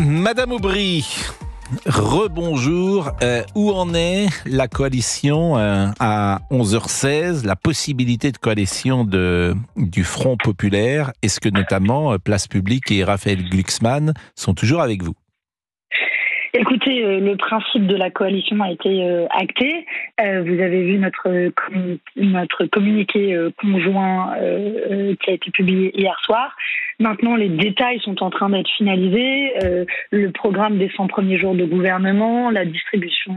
Madame Aubry, rebonjour. Où en est la coalition à 11h16, la possibilité de coalition du Front populaire? Est-ce que notamment Place Publique et Raphaël Glucksmann sont toujours avec vous? Écoutez, le principe de la coalition a été acté. Vous avez vu notre communiqué conjoint qui a été publié hier soir. Maintenant, les détails sont en train d'être finalisés. Le programme des 100 premiers jours de gouvernement, la distribution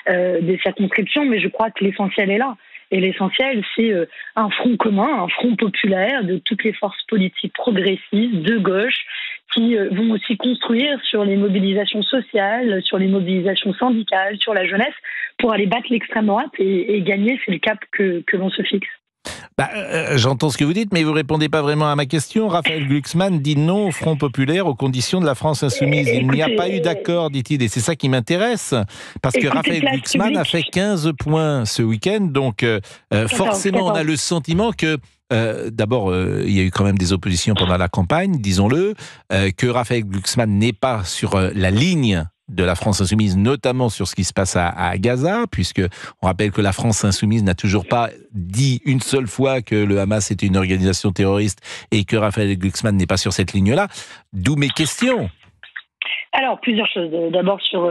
des circonscriptions, mais je crois que l'essentiel est là. Et l'essentiel, c'est un front commun, un front populaire de toutes les forces politiques progressistes, de gauche, qui vont aussi construire sur les mobilisations sociales, sur les mobilisations syndicales, sur la jeunesse, pour aller battre l'extrême droite et gagner, c'est le cap que l'on se fixe. J'entends ce que vous dites, mais vous ne répondez pas vraiment à ma question. Raphaël Glucksmann dit non au Front populaire aux conditions de la France insoumise. Il n'y a pas eu d'accord, dit-il, et c'est ça qui m'intéresse. Parce que Raphaël Glucksmann a fait 15 points ce week-end, donc forcément on a le sentiment que d'abord, il y a eu quand même des oppositions pendant la campagne, disons-le, que Raphaël Glucksmann n'est pas sur la ligne de la France insoumise, notamment sur ce qui se passe à Gaza, puisque on rappelle que la France insoumise n'a toujours pas dit une seule fois que le Hamas était une organisation terroriste et que Raphaël Glucksmann n'est pas sur cette ligne-là. D'où mes questions. Alors, plusieurs choses. D'abord, sur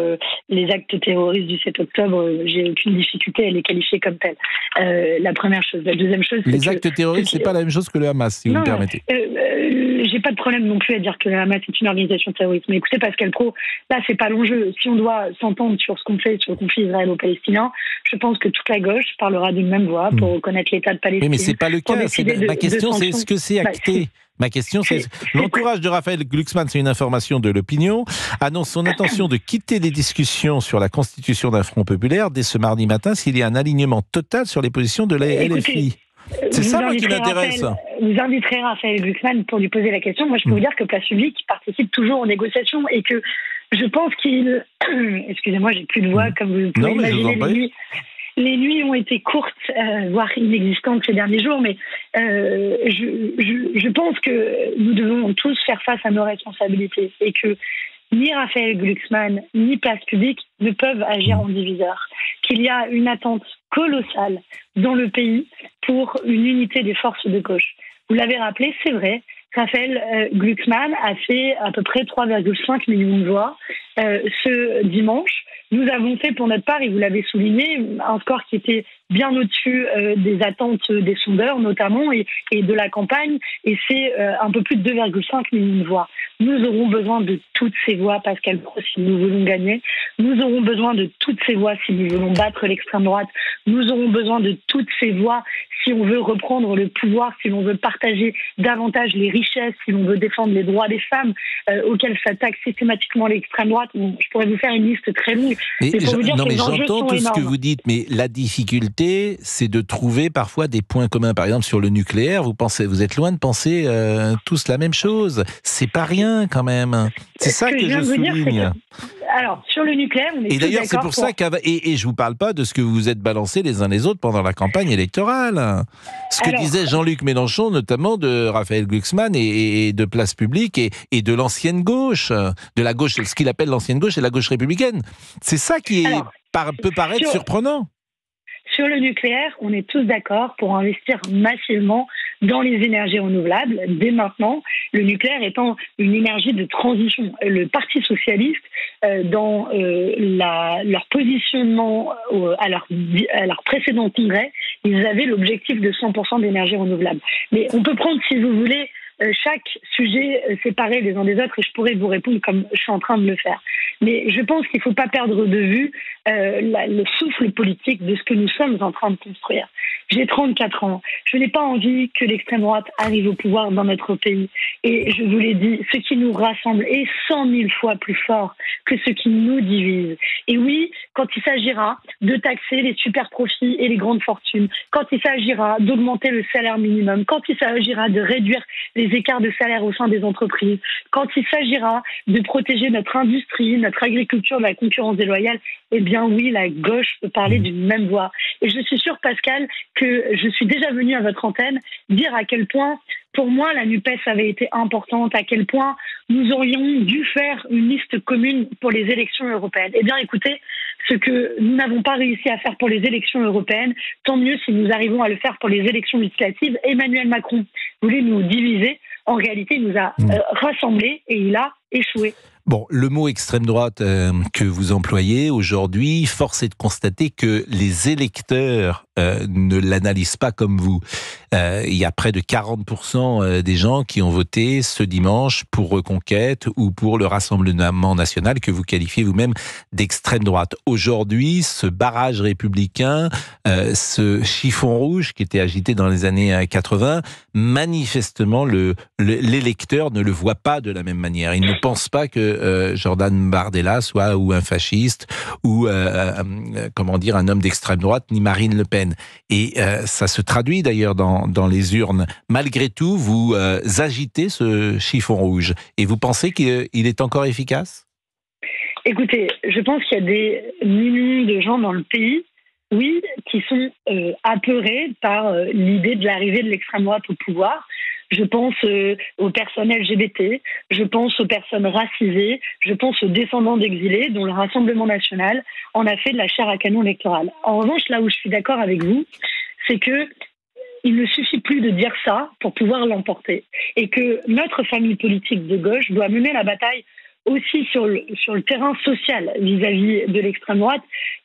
les actes terroristes du 7 octobre, j'ai aucune difficulté à les qualifier comme tels. La première chose. La deuxième chose, les actes terroristes, c'est pas la même chose que le Hamas, si vous me permettez. J'ai pas de problème non plus à dire que le Hamas est une organisation terroriste. Mais écoutez, Pascal Praud, là, c'est pas l'enjeu. Si on doit s'entendre sur ce qu'on fait sur le conflit israélo-palestinien, je pense que toute la gauche parlera d'une même voix pour reconnaître l'État de Palestine. Oui, mais c'est pas le cas. Ma question, c'est est-ce que c'est acté? Ma question, c'est l'entourage de Raphaël Glucksmann, c'est une information de l'opinion, annonce son intention de quitter les discussions sur la constitution d'un front populaire dès ce mardi matin s'il y a un alignement total sur les positions de la LFI. C'est ça, moi, qui m'intéresse. Vous inviterez Raphaël Glucksmann pour lui poser la question. Moi, je peux vous dire que Place Publique participe toujours aux négociations et que je pense qu'il... Excusez-moi, j'ai plus de voix, comme vous pouvez imaginer. Les nuits ont été courtes, voire inexistantes ces derniers jours, mais je pense que nous devons tous faire face à nos responsabilités et que ni Raphaël Glucksmann, ni Place Publique ne peuvent agir en diviseur. Qu'il y a une attente colossale dans le pays pour une unité des forces de gauche. Vous l'avez rappelé, c'est vrai, Raphaël Glucksmann a fait à peu près 3,5 millions de voix ce dimanche. Nous avons fait pour notre part, et vous l'avez souligné, un score qui était bien au-dessus des attentes des sondeurs notamment et de la campagne, et c'est un peu plus de 2,5 millions de voix. Nous aurons besoin de toutes ces voix, Pascal Praud, si nous voulons gagner. Nous aurons besoin de toutes ces voix si nous voulons battre l'extrême droite. Nous aurons besoin de toutes ces voix si on veut reprendre le pouvoir, si l'on veut partager davantage les richesses, si l'on veut défendre les droits des femmes auxquels s'attaque systématiquement l'extrême droite. Bon, je pourrais vous faire une liste très longue. Mais j'entends tout ce que vous dites, mais la difficulté, c'est de trouver parfois des points communs. Par exemple, sur le nucléaire, vous êtes loin de penser tous la même chose. C'est pas rien quand même. C'est ça que je souligne. Alors, sur le nucléaire, on est tous d'accord. Et d'ailleurs, c'est pour ça et je vous parle pas de ce que vous vous êtes balancé les uns les autres pendant la campagne électorale. Ce que disait Jean-Luc Mélenchon, notamment de Raphaël Glucksmann et de Place Publique et de l'ancienne gauche, de la gauche, ce qu'il appelle l'ancienne gauche et la gauche républicaine. C'est ça qui peut paraître surprenant. Sur le nucléaire, on est tous d'accord pour investir massivement dans les énergies renouvelables dès maintenant, le nucléaire étant une énergie de transition. Le Parti socialiste, dans leur positionnement à leur précédent congrès, ils avaient l'objectif de 100% d'énergie renouvelable. Mais on peut prendre, si vous voulez, chaque sujet séparé les uns des autres et je pourrais vous répondre comme je suis en train de le faire. Mais je pense qu'il ne faut pas perdre de vue le souffle politique de ce que nous sommes en train de construire. J'ai 34 ans. Je n'ai pas envie que l'extrême droite arrive au pouvoir dans notre pays. Et je vous l'ai dit, ce qui nous rassemble est 100 000 fois plus fort que ce qui nous divise. Et oui, quand il s'agira de taxer les super profits et les grandes fortunes, quand il s'agira d'augmenter le salaire minimum, quand il s'agira de réduire les écarts de salaire au sein des entreprises, quand il s'agira de protéger notre industrie, notre agriculture de la concurrence déloyale, eh bien oui, la gauche peut parler d'une même voix. Et je suis sûre, Pascal, que je suis déjà venue à votre antenne dire à quel point pour moi, la NUPES avait été importante, à quel point nous aurions dû faire une liste commune pour les élections européennes. Eh bien, écoutez, ce que nous n'avons pas réussi à faire pour les élections européennes, tant mieux si nous arrivons à le faire pour les élections législatives. Emmanuel Macron voulait nous diviser. En réalité, il nous a rassemblés et il a échoué. Bon, le mot extrême droite que vous employez aujourd'hui, force est de constater que les électeurs ne l'analysent pas comme vous. Il y a près de 40% des gens qui ont voté ce dimanche pour Reconquête ou pour le Rassemblement national que vous qualifiez vous-même d'extrême droite. Aujourd'hui, ce barrage républicain, ce chiffon rouge qui était agité dans les années 80, manifestement l'électeur ne le voit pas de la même manière. Il ne pense pas que Jordan Bardella soit ou un fasciste ou un homme d'extrême droite, ni Marine Le Pen. Et ça se traduit d'ailleurs dans les urnes. Malgré tout, vous agitez ce chiffon rouge et vous pensez qu'il est encore efficace ? Écoutez, je pense qu'il y a des millions de gens dans le pays, oui, qui sont apeurés par l'idée de l'arrivée de l'extrême droite au pouvoir. Je pense aux personnes LGBT, je pense aux personnes racisées, je pense aux descendants d'exilés dont le Rassemblement national en a fait de la chair à canon électorale. En revanche, là où je suis d'accord avec vous, c'est que il ne suffit plus de dire ça pour pouvoir l'emporter. Et que notre famille politique de gauche doit mener la bataille aussi sur le terrain social vis-à-vis de l'extrême droite.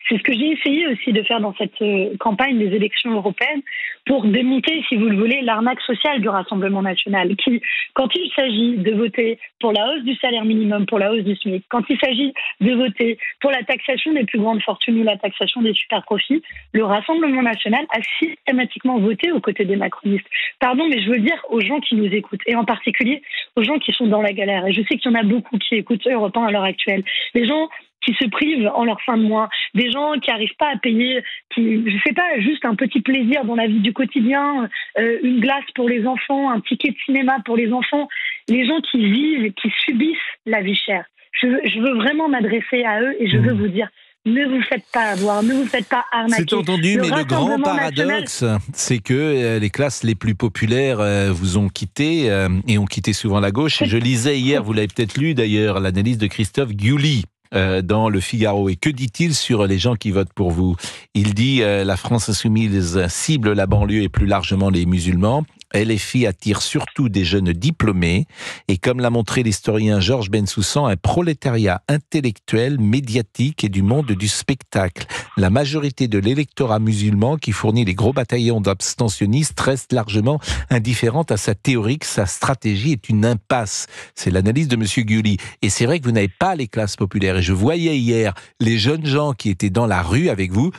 C'est ce que j'ai essayé aussi de faire dans cette campagne des élections européennes pour démonter, si vous le voulez, l'arnaque sociale du Rassemblement national qui, quand il s'agit de voter pour la hausse du salaire minimum, pour la hausse du SMIC, quand il s'agit de voter pour la taxation des plus grandes fortunes ou la taxation des super-profits, le Rassemblement national a systématiquement voté aux côtés des macronistes. Pardon, mais je veux dire aux gens qui nous écoutent, et en particulier aux gens qui sont dans la galère, et je sais qu'il y en a beaucoup qui écoutent Europe 1 à l'heure actuelle, les gens qui se privent en leur fin de mois, des gens qui n'arrivent pas à payer, je sais pas, juste un petit plaisir dans la vie du quotidien, une glace pour les enfants, un ticket de cinéma pour les enfants, les gens qui vivent, qui subissent la vie chère. Je veux vraiment m'adresser à eux et je veux vous dire, ne vous faites pas avoir, ne vous faites pas arnaquer. C'est entendu, mais le grand paradoxe, c'est que les classes les plus populaires vous ont quitté et ont quitté souvent la gauche. Et je lisais hier, vous l'avez peut-être lu d'ailleurs, l'analyse de Christophe Guilluy dans Le Figaro. Et que dit-il sur les gens qui votent pour vous ? Il dit la France insoumise cible la banlieue et plus largement les musulmans. LFI attire surtout des jeunes diplômés et, comme l'a montré l'historien Georges Bensoussan, un prolétariat intellectuel, médiatique et du monde du spectacle. La majorité de l'électorat musulman qui fournit les gros bataillons d'abstentionnistes reste largement indifférente à sa théorie que sa stratégie est une impasse. C'est l'analyse de M. Guilluy. Et c'est vrai que vous n'avez pas les classes populaires. Et je voyais hier les jeunes gens qui étaient dans la rue avec vous.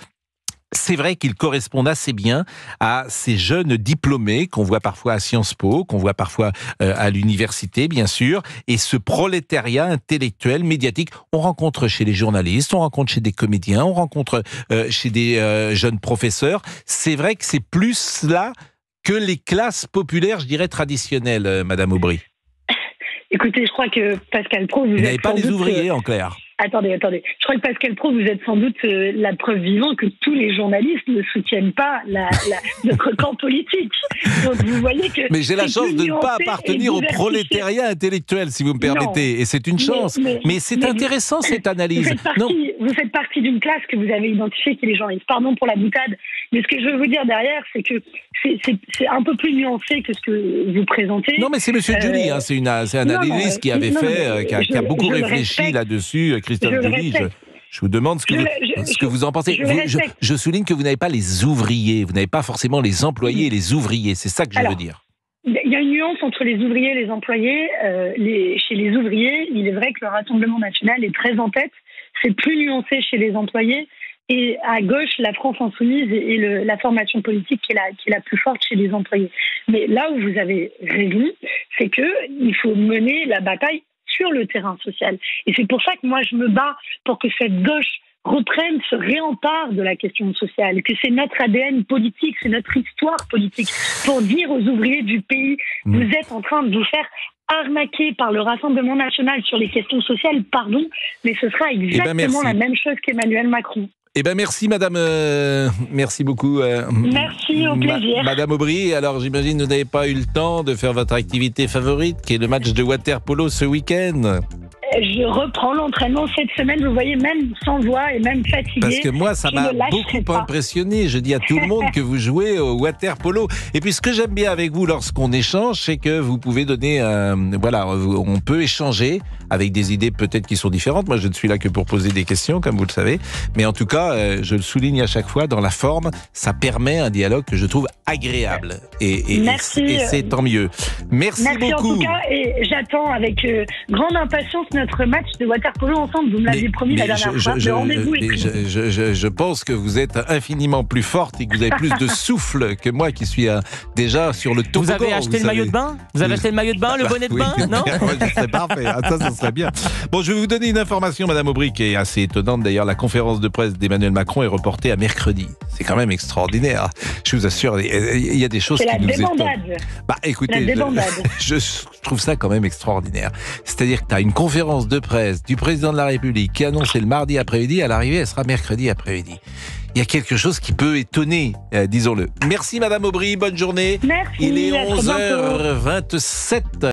C'est vrai qu'ils correspondent assez bien à ces jeunes diplômés qu'on voit parfois à Sciences Po, qu'on voit parfois à l'université, bien sûr, et ce prolétariat intellectuel, médiatique, on rencontre chez les journalistes, on rencontre chez des comédiens, on rencontre chez des jeunes professeurs. C'est vrai que c'est plus cela que les classes populaires, je dirais, traditionnelles, Madame Aubry. Écoutez, je crois que Pascal Praud... Vous n'avez pas les ouvriers, en clair. Attendez. Je crois que Pascal Praud, vous êtes sans doute la preuve vivante que tous les journalistes ne soutiennent pas notre camp politique. Donc vous voyez que... Mais j'ai la chance de ne pas appartenir au prolétariat intellectuel, si vous me permettez. Non, et c'est une chance. Mais c'est intéressant, cette analyse. Vous faites partie d'une classe que vous avez identifiée, qui est les journalistes. Pardon pour la boutade. Mais ce que je veux vous dire derrière, c'est que c'est un peu plus nuancé que ce que vous présentez. Non, mais c'est M. Guilluy, c'est un analyste qui avait qui a beaucoup réfléchi là-dessus, Christophe Guilluy. Je vous demande ce que vous en pensez. Je souligne que vous n'avez pas les ouvriers, vous n'avez pas forcément les employés et les ouvriers, c'est ça que je veux dire. Il y a une nuance entre les ouvriers et les employés. Chez les ouvriers, il est vrai que le Rassemblement national est très en tête. C'est plus nuancé chez les employés. Et à gauche, la France insoumise et la formation politique qui est la plus forte chez les employés. Mais là où vous avez raison, c'est qu'il faut mener la bataille sur le terrain social. Et c'est pour ça que moi, je me bats pour que cette gauche reprenne, se réempare de la question sociale, que c'est notre ADN politique, c'est notre histoire politique, pour dire aux ouvriers du pays, vous êtes en train de vous faire arnaquer par le Rassemblement national sur les questions sociales, pardon, mais ce sera exactement la même chose qu'Emmanuel Macron. Eh ben merci madame, merci beaucoup. Merci, au plaisir. Madame Aubry, alors j'imagine que vous n'avez pas eu le temps de faire votre activité favorite, qui est le match de water polo ce week-end. Je reprends l'entraînement cette semaine, vous voyez, même sans voix et même fatiguée. Parce que moi, ça m'a beaucoup impressionné. Je dis à tout le monde que vous jouez au water polo. Et puis, ce que j'aime bien avec vous lorsqu'on échange, c'est que vous pouvez donner, voilà, on peut échanger avec des idées peut-être qui sont différentes. Moi, je ne suis là que pour poser des questions, comme vous le savez. Mais en tout cas, je le souligne à chaque fois, dans la forme, ça permet un dialogue que je trouve agréable. Merci. Et c'est tant mieux. Merci beaucoup. En tout cas, et j'attends avec grande impatience notre match de water polo ensemble. Vous me l'aviez promis la dernière fois. Le rendez-vous est pris. Je pense que vous êtes infiniment plus forte et que vous avez plus de souffle que moi qui suis déjà sur le toboggan. Vous avez acheté le maillot de bain ? Vous avez acheté le maillot de bain, le bonnet de bain ? Non ? C'est parfait. Ça serait bien. Bon, je vais vous donner une information, Madame Aubry, qui est assez étonnante. D'ailleurs, la conférence de presse d'Emmanuel Macron est reportée à mercredi. C'est quand même extraordinaire. Je vous assure, il y a des choses qui nous étonnent. Bah, écoutez, je trouve ça quand même extraordinaire. C'est-à-dire que tu as une conférence de presse du président de la République qui est annoncée le mardi après-midi. À l'arrivée, elle sera mercredi après-midi. Il y a quelque chose qui peut étonner, disons-le. Merci Madame Aubry, bonne journée. Merci. Il est 11h27.